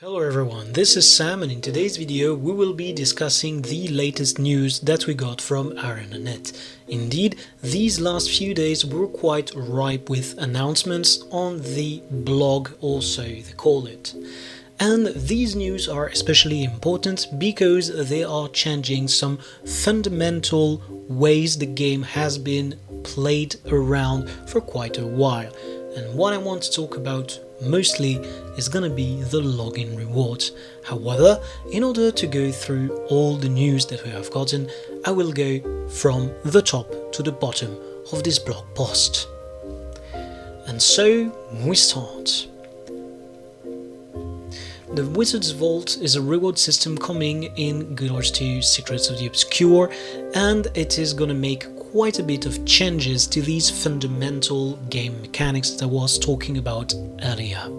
Hello everyone, this is Sam, and in today's video we will be discussing the latest news that we got from ArenaNet. Indeed, these last few days were quite ripe with announcements on the blog, also they call it. And these news are especially important because they are changing some fundamental ways the game has been played around for quite a while. And what I want to talk about mostly is gonna be the login rewards. However, in order to go through all the news that we have gotten, I will go from the top to the bottom of this blog post. And so we start. The Wizard's Vault is a reward system coming in GW2 Secrets of the Obscure, and it is gonna make quite a bit of changes to these fundamental game mechanics that I was talking about earlier.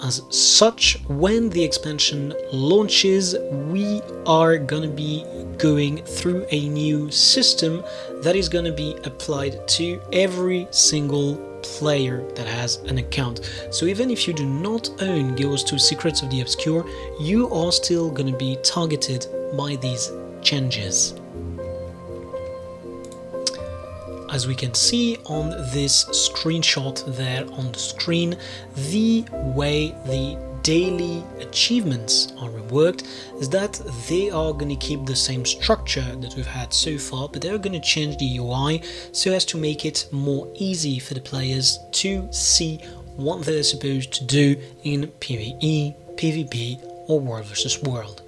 As such, when the expansion launches, we are gonna be going through a new system that is gonna be applied to every single player that has an account. So even if you do not own GW2 Secrets of the Obscure, you are still gonna be targeted by these changes. As we can see on this screenshot there on the screen, the way the daily achievements are reworked is that they are going to keep the same structure that we've had so far, but they're going to change the UI so as to make it more easy for the players to see what they're supposed to do in PvE, PvP or World vs World.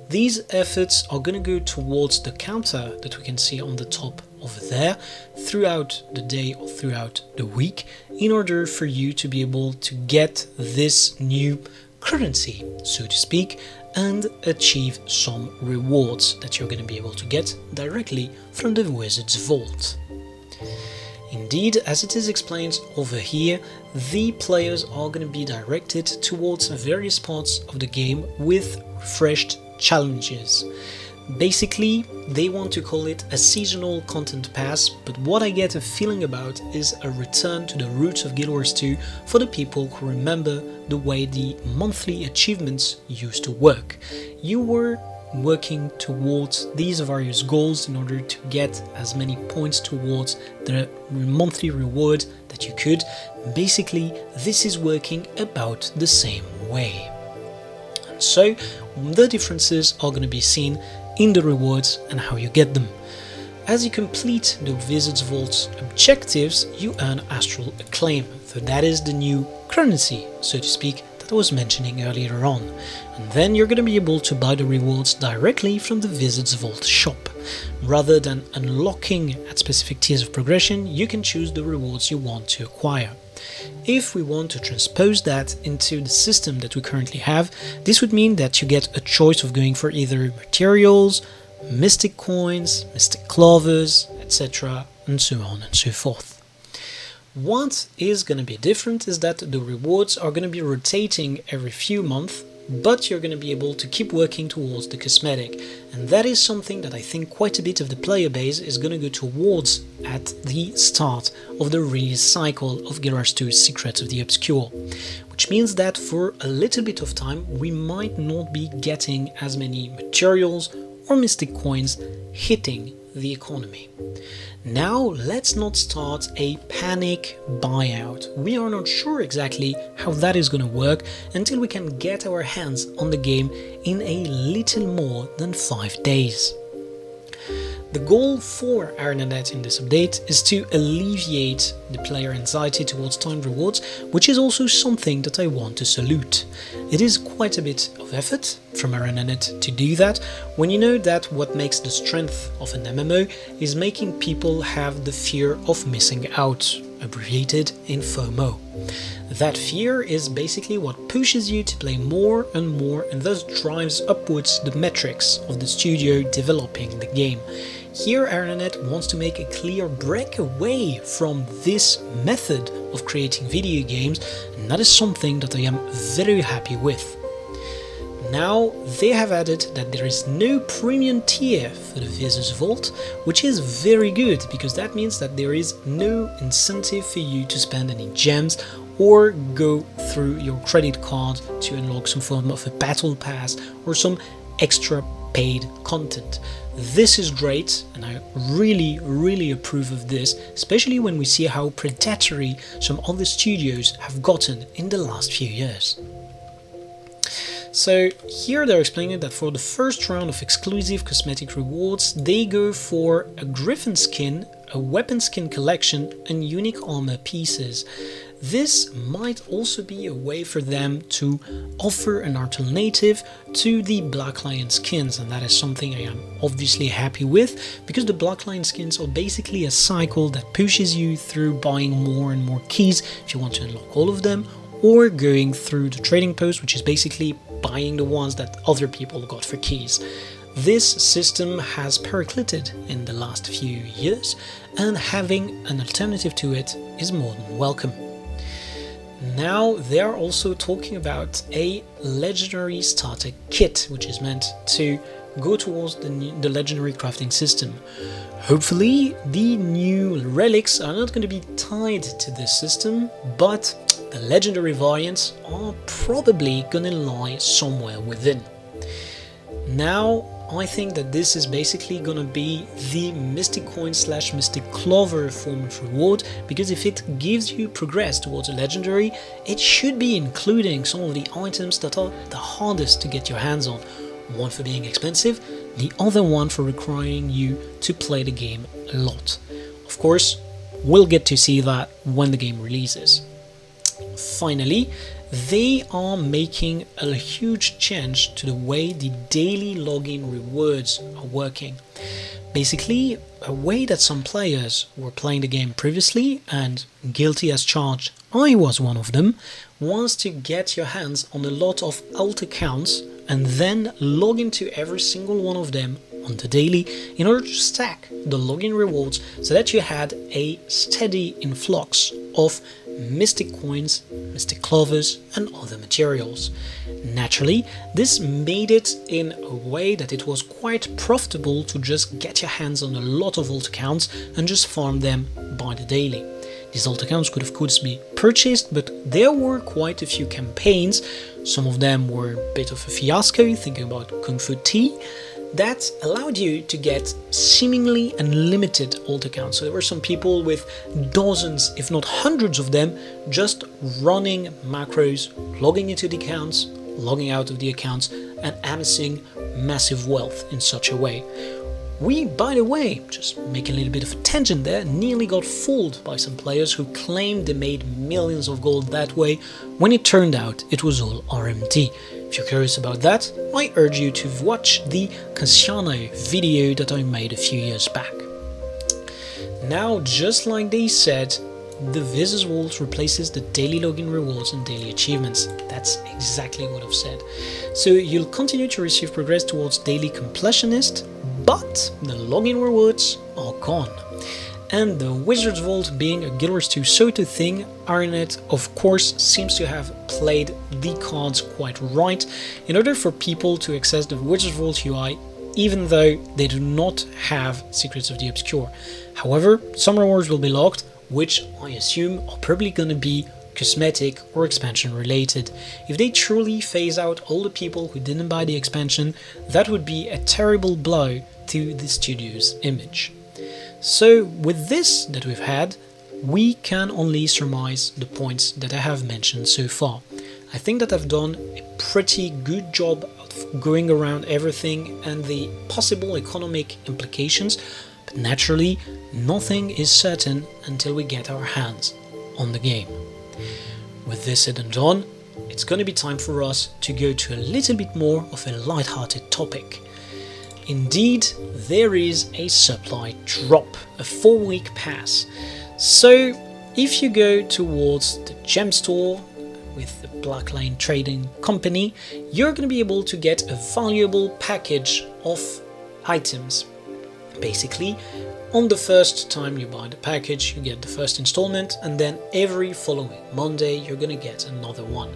These efforts are going to go towards the counter that we can see on the top over there throughout the day or throughout the week, in order for you to be able to get this new currency, so to speak, and achieve some rewards that you're going to be able to get directly from the Wizard's Vault. Indeed, as it is explained over here, the players are going to be directed towards various parts of the game with refreshed challenges. Basically, they want to call it a seasonal content pass, but what I get a feeling about is a return to the roots of Guild Wars 2 for the people who remember the way the monthly achievements used to work. You were working towards these various goals in order to get as many points towards the monthly reward that you could. Basically, this is working about the same way. And so, the differences are going to be seen in the rewards and how you get them. As you complete the Wizard's Vault's objectives, you earn Astral Acclaim, so that is the new currency, so to speak, that I was mentioning earlier on. And then you're going to be able to buy the rewards directly from the Wizard's Vault shop. Rather than unlocking at specific tiers of progression, you can choose the rewards you want to acquire. If we want to transpose that into the system that we currently have, this would mean that you get a choice of going for either materials, mystic coins, mystic clovers, etc., and so on and so forth. What is going to be different is that the rewards are going to be rotating every few months, but you're going to be able to keep working towards the cosmetic, and that is something that I think quite a bit of the player base is going to go towards at the start of the release cycle of Guild Wars 2 Secrets of the Obscure, which means that for a little bit of time we might not be getting as many materials or mystic coins hitting the economy. Now let's not start a panic buyout. We are not sure exactly how that is going to work until we can get our hands on the game in a little more than 5 days. The goal for ArenaNet in this update is to alleviate the player anxiety towards timed rewards, which is also something that I want to salute. It is quite a bit of effort from ArenaNet to do that, when you know that what makes the strength of an MMO is making people have the fear of missing out, abbreviated in FOMO. That fear is basically what pushes you to play more and more, and thus drives upwards the metrics of the studio developing the game. Here ArenaNet wants to make a clear break away from this method of creating video games, and that is something that I am very happy with. Now they have added that there is no premium tier for the Wizard's Vault, which is very good because that means that there is no incentive for you to spend any gems or go through your credit card to unlock some form of a battle pass or some extra paid content. This is great, and I really approve of this, especially when we see how predatory some other studios have gotten in the last few years. So here they're explaining that for the first round of exclusive cosmetic rewards, they go for a griffin skin, a weapon skin collection, and unique armor pieces. This might also be a way for them to offer an alternative to the Black Lion skins, and that is something I am obviously happy with, because the Black Lion skins are basically a cycle that pushes you through buying more and more keys if you want to unlock all of them, or going through the trading post, which is basically buying the ones that other people got for keys. This system has periclited in the last few years, and having an alternative to it is more than welcome. Now they are also talking about a legendary starter kit, which is meant to go towards the legendary crafting system. Hopefully the new relics are not going to be tied to this system, but the legendary variants are probably going to lie somewhere within. Now I think that this is basically gonna be the Mystic Coin / Mystic Clover form of reward, because if it gives you progress towards a legendary, it should be including some of the items that are the hardest to get your hands on. One for being expensive, the other one for requiring you to play the game a lot. Of course, we'll get to see that when the game releases. Finally, they are making a huge change to the way the daily login rewards are working. Basically, a way that some players were playing the game previously, and guilty as charged, I was one of them, was to get your hands on a lot of alt accounts and then log into every single one of them on the daily in order to stack the login rewards so that you had a steady influx of mystic coins, mystic clovers, and other materials. Naturally, this made it in a way that it was quite profitable to just get your hands on a lot of alt accounts and just farm them by the daily. These alt accounts could of course be purchased, but there were quite a few campaigns. Some of them were a bit of a fiasco, thinking about Kung Fu Tea, that allowed you to get seemingly unlimited alt accounts. So there were some people with dozens, if not hundreds of them, just running macros, logging into the accounts, logging out of the accounts, and amassing massive wealth in such a way. We, by the way, just making a little bit of a tangent there, nearly got fooled by some players who claimed they made millions of gold that way, when it turned out it was all RMD. If you're curious about that, I urge you to watch the Cassiano video that I made a few years back. Now, just like they said, the Visas Vault replaces the daily login rewards and daily achievements. That's exactly what I've said. So you'll continue to receive progress towards daily completionist, but the login rewards are gone. And the Wizard's Vault being a Guild Wars 2 Soto thing, ArenaNet of course seems to have played the cards quite right in order for people to access the Wizard's Vault UI, even though they do not have Secrets of the Obscure. However, some rewards will be locked, which I assume are probably going to be cosmetic or expansion related. If they truly phase out all the people who didn't buy the expansion, that would be a terrible blow to the studio's image. So with this that we've had, we can only surmise the points that I have mentioned so far. I think that I've done a pretty good job of going around everything and the possible economic implications, but naturally nothing is certain until we get our hands on the game. With this said and done, it's going to be time for us to go to a little bit more of a light-hearted topic. Indeed, there is a supply drop, a 4-week pass. So if you go towards the gem store with the Black Lion Trading Company, you're going to be able to get a valuable package of items. Basically, on the first time you buy the package, you get the first installment, and then every following Monday you're going to get another one.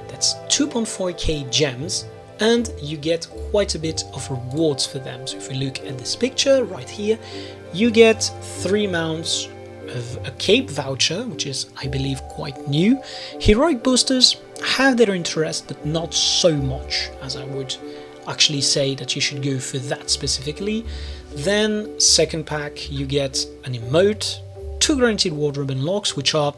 That's 2.4k gems, and you get quite a bit of rewards for them. So if we look at this picture right here, you get 3 mounts, of a cape voucher, which is, I believe, quite new. Heroic boosters have their interest, but not so much as I would actually say that you should go for that specifically. Then second pack, you get an emote, 2 guaranteed wardrobe unlocks, which are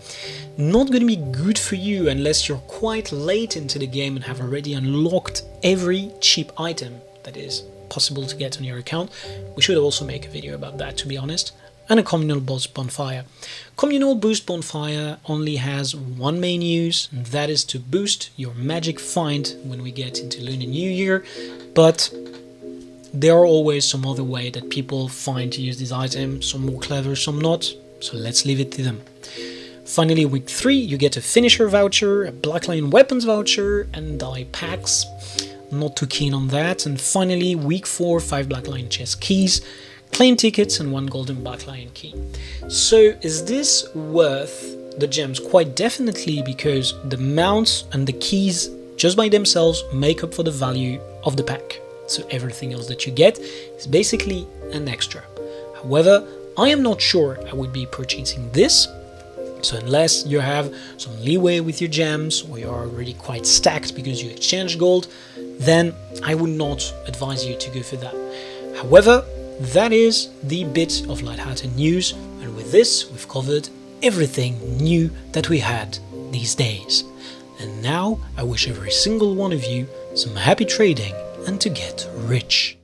not going to be good for you unless you're quite late into the game and have already unlocked every cheap item that is possible to get on your account. We should also make a video about that, to be honest. And a communal boost bonfire. Communal boost bonfire only has one main use, and that is to boost your magic find when we get into Lunar New Year, but there are always some other way that people find to use these items, some more clever, some not, so let's leave it to them. Finally, week 3, you get a finisher voucher, a Black Lion weapons voucher, and die packs. Not too keen on that. And finally, week 4, 5 Black Lion chest keys, claim tickets, and 1 golden Black Lion key. So is this worth the gems? Quite definitely, because the mounts and the keys just by themselves make up for the value of the pack. So everything else that you get is basically an extra. However, I am not sure I would be purchasing this. So unless you have some leeway with your gems, or you're already quite stacked because you exchanged gold, then I would not advise you to go for that. However, that is the bit of lighthearted news, and with this we've covered everything new that we had these days. And now I wish every single one of you some happy trading and to get rich.